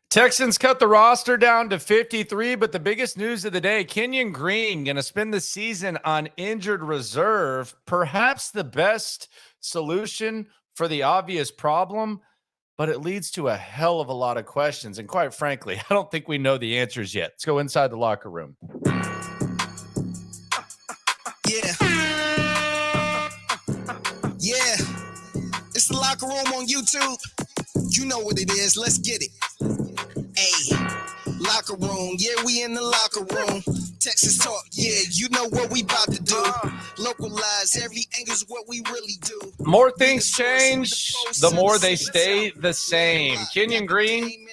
Texans cut the roster down to 53, but the biggest news of the day, Kenyon Green going to spend the season on injured reserve. Perhaps the best solution for the obvious problem, but it leads to a hell of a lot of questions. And quite frankly, I don't think we know the answers yet. Let's go inside the locker room. Yeah. Yeah. It's the locker room on YouTube. You know what it is. Let's get it. Hey, locker room. Yeah, we in the locker room. Texas talk. Yeah, you know what we about to do. Localize every angle's what we really do. More things change, the more they stay the same. Kenyon Green,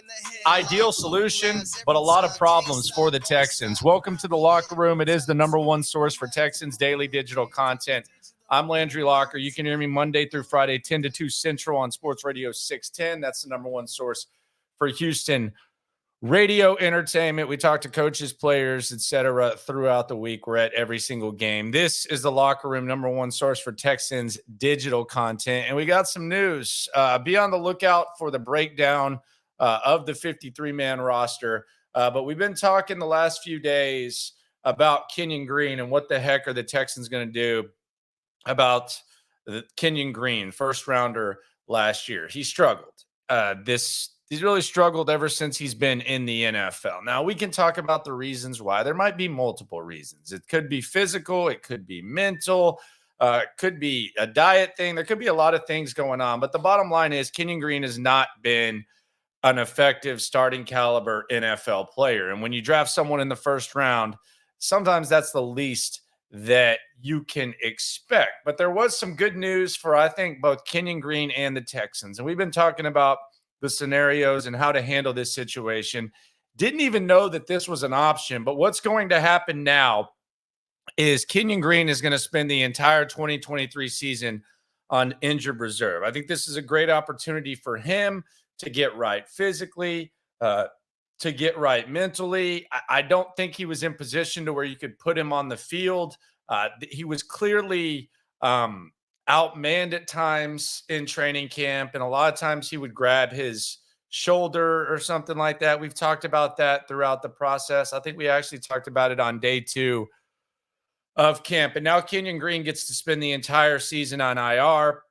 ideal solution, but a lot of problems for the Texans. Welcome to the locker room. It is the number one source for Texans daily digital content. I'm Landry Locker. You can hear me Monday through Friday, 10 to 2 Central on Sports Radio 610. That's the number one source for Houston radio entertainment. We talk to coaches, players, etc. throughout the week. We're at every single game. This is the locker room, number one source for Texans digital content. And we got some news. Be on the lookout for the breakdown of the 53-man roster. But we've been talking the last few days about Kenyon Green and what the heck are the Texans going to do about Kenyon Green, first rounder last year. He struggled. He's really struggled ever since he's been in the NFL. Now, we can talk about the reasons why. There might be multiple reasons. It could be physical. It could be mental. It could be a diet thing. There could be a lot of things going on. But the bottom line is Kenyon Green has not been an effective starting caliber NFL player. And when you draft someone in the first round, sometimes that's the least that you can expect. But there was some good news for, I think, both Kenyon Green and the Texans. And we've been talking about the scenarios and how to handle this situation. Didn't even know that this was an option, but what's going to happen now is Kenyon Green is going to spend the entire 2023 season on injured reserve. I think this is a great opportunity for him to get right physically, to get right mentally. I don't think he was in position to where you could put him on the field. He was clearly outmanned at times in training camp, and a lot of times he would grab his shoulder or something like that. We've talked about that throughout the process. I think we actually talked about it on day 2 of camp, and now Kenyon Green gets to spend the entire season on IR.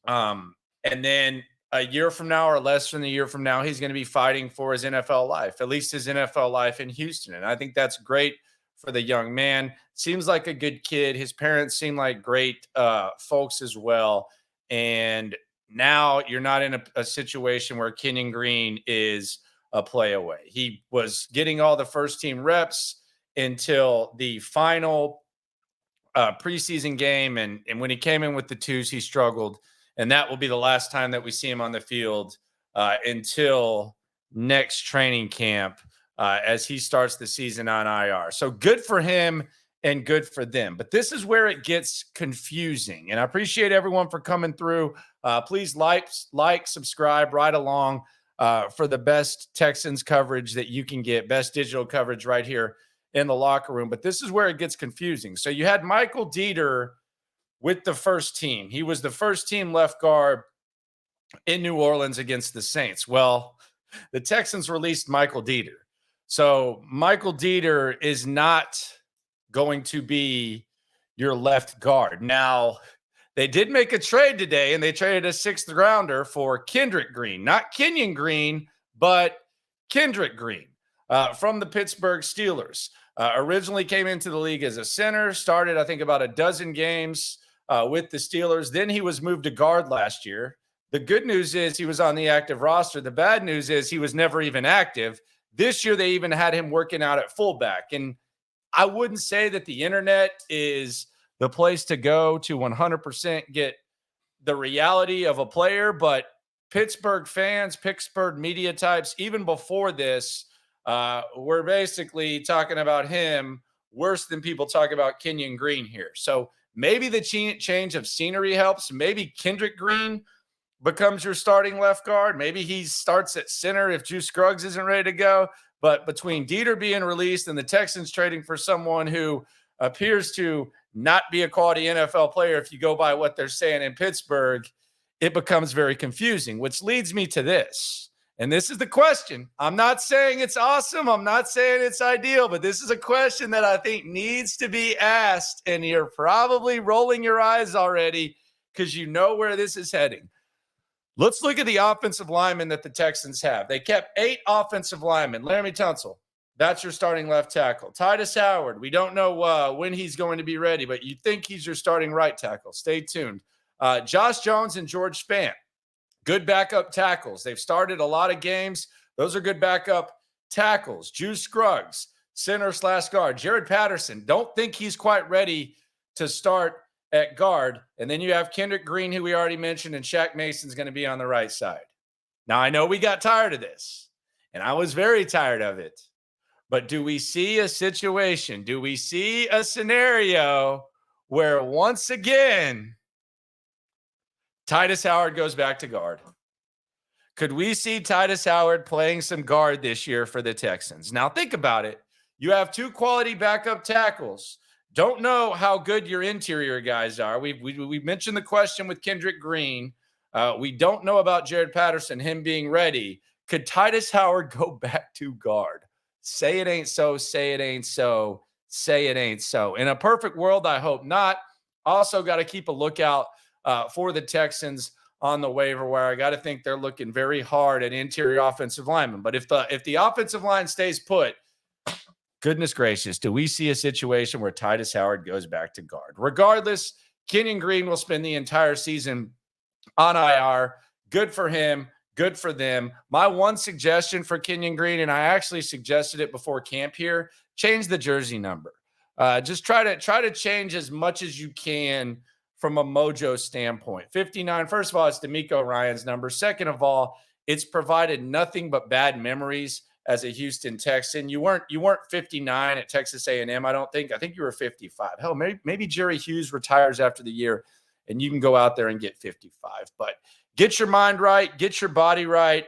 And then a year from now or less than a year from now, he's going to be fighting for his NFL life, at least his NFL life in Houston. And I think that's great for the young man. Seems like a good kid. His parents seem like great folks as well. And now you're not in a situation where Kenyon Green is a play away. He was getting all the first team reps until the final preseason game. And when he came in with the twos, he struggled. And that will be the last time that we see him on the field until next training camp as he starts the season on IR. So good for him and good for them. But this is where it gets confusing. And I appreciate everyone for coming through. Please like, subscribe, ride along for the best Texans coverage that you can get, best digital coverage right here in the locker room. But this is where it gets confusing. So you had Michael Dieter with the first team. He was the first team left guard in New Orleans against the Saints. Well, the Texans released Michael Dieter. So Michael Dieter is not going to be your left guard. Now, they did make a trade today, and they traded a 6th rounder for Kendrick Green. Not Kenyon Green, but Kendrick Green from the Pittsburgh Steelers. Originally came into the league as a center, started, I think, about a dozen games with the Steelers. Then he was moved to guard last year. The good news is he was on the active roster. The bad news is he was never even active. This year, they even had him working out at fullback. And I wouldn't say that the internet is the place to go to 100% get the reality of a player, but Pittsburgh fans, Pittsburgh media types, even before this, were basically talking about him worse than people talk about Kenyon Green here. So maybe the change of scenery helps. Maybe Kendrick Green becomes your starting left guard. Maybe he starts at center if Juice Scruggs isn't ready to go. But between Dieter being released and the Texans trading for someone who appears to not be a quality NFL player, if you go by what they're saying in Pittsburgh, it becomes very confusing, which leads me to this. And this is the question. I'm not saying it's awesome. I'm not saying it's ideal, but this is a question that I think needs to be asked. And you're probably rolling your eyes already because you know where this is heading. Let's look at the offensive linemen that the Texans have. They kept 8 offensive linemen. Laramie Tunsil, that's your starting left tackle. Titus Howard, we don't know when he's going to be ready, but you think he's your starting right tackle. Stay tuned. Josh Jones and George Spant, good backup tackles. They've started a lot of games. Those are good backup tackles. Juice Scruggs, center/guard. Jared Patterson, don't think he's quite ready to start at guard. And then you have Kenyon Green, who we already mentioned, and Shaq Mason's going to be on the right side. Now, I know we got tired of this, and I was very tired of it. But do we see a situation? Do we see a scenario where once again Titus Howard goes back to guard? Could we see Titus Howard playing some guard this year for the Texans? Now, think about it. You have 2 quality backup tackles. Don't know how good your interior guys are. We mentioned the question with Kenyon Green. We don't know about Jared Patterson, him being ready. Could Titus Howard go back to guard? Say it ain't so, say it ain't so, say it ain't so. In a perfect world, I hope not. Also got to keep a lookout for the Texans on the waiver wire. I got to think they're looking very hard at interior offensive linemen. But if the offensive line stays put, goodness gracious, do we see a situation where Titus Howard goes back to guard? Regardless, Kenyon Green will spend the entire season on IR. Good for him. Good for them. My one suggestion for Kenyon Green, and I actually suggested it before camp here, change the jersey number. Just try to change as much as you can from a mojo standpoint. 59, first of all, it's D'Amico Ryan's number. Second of all, it's provided nothing but bad memories as a Houston Texan. You weren't 59 at Texas A&M, I don't think. I think you were 55. Hell, maybe Jerry Hughes retires after the year, and you can go out there and get 55. But get your mind right, get your body right,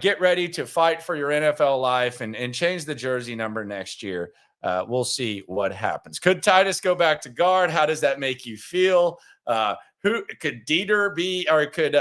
get ready to fight for your NFL life and change the jersey number next year. We'll see what happens. Could Titus go back to guard? How does that make you feel? Who could Dieter be, or could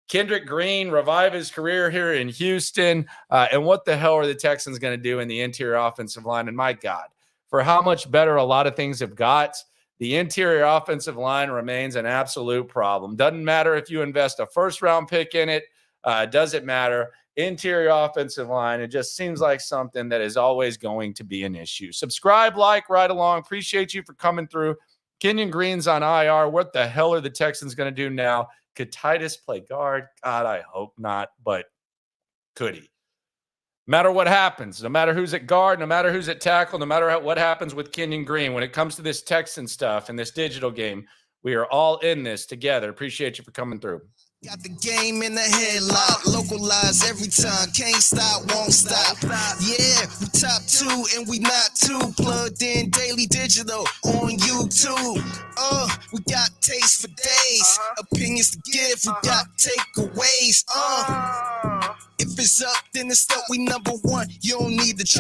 Kenyon Green revive his career here in Houston? And what the hell are the Texans going to do in the interior offensive line? And my God, for how much better a lot of things have got, the interior offensive line remains an absolute problem. Doesn't matter if you invest a first-round pick in it. Doesn't matter. Interior offensive line, it just seems like something that is always going to be an issue. Subscribe, like, right along. Appreciate you for coming through. Kenyon Green's on IR. What the hell are the Texans going to do now? Could Titus play guard? God, I hope not, but could he? No matter what happens, no matter who's at guard, no matter who's at tackle, no matter what happens with Kenyon Green, when it comes to this Texan stuff and this digital game, we are all in this together. Appreciate you for coming through. Got the game in the headlock, localized every time, can't stop, won't stop. Yeah, we top 2 and we not too plugged in daily digital on YouTube. We got taste for days, opinions to give, we got takeaways. If it's up, then it's up, we number 1. You don't need to try.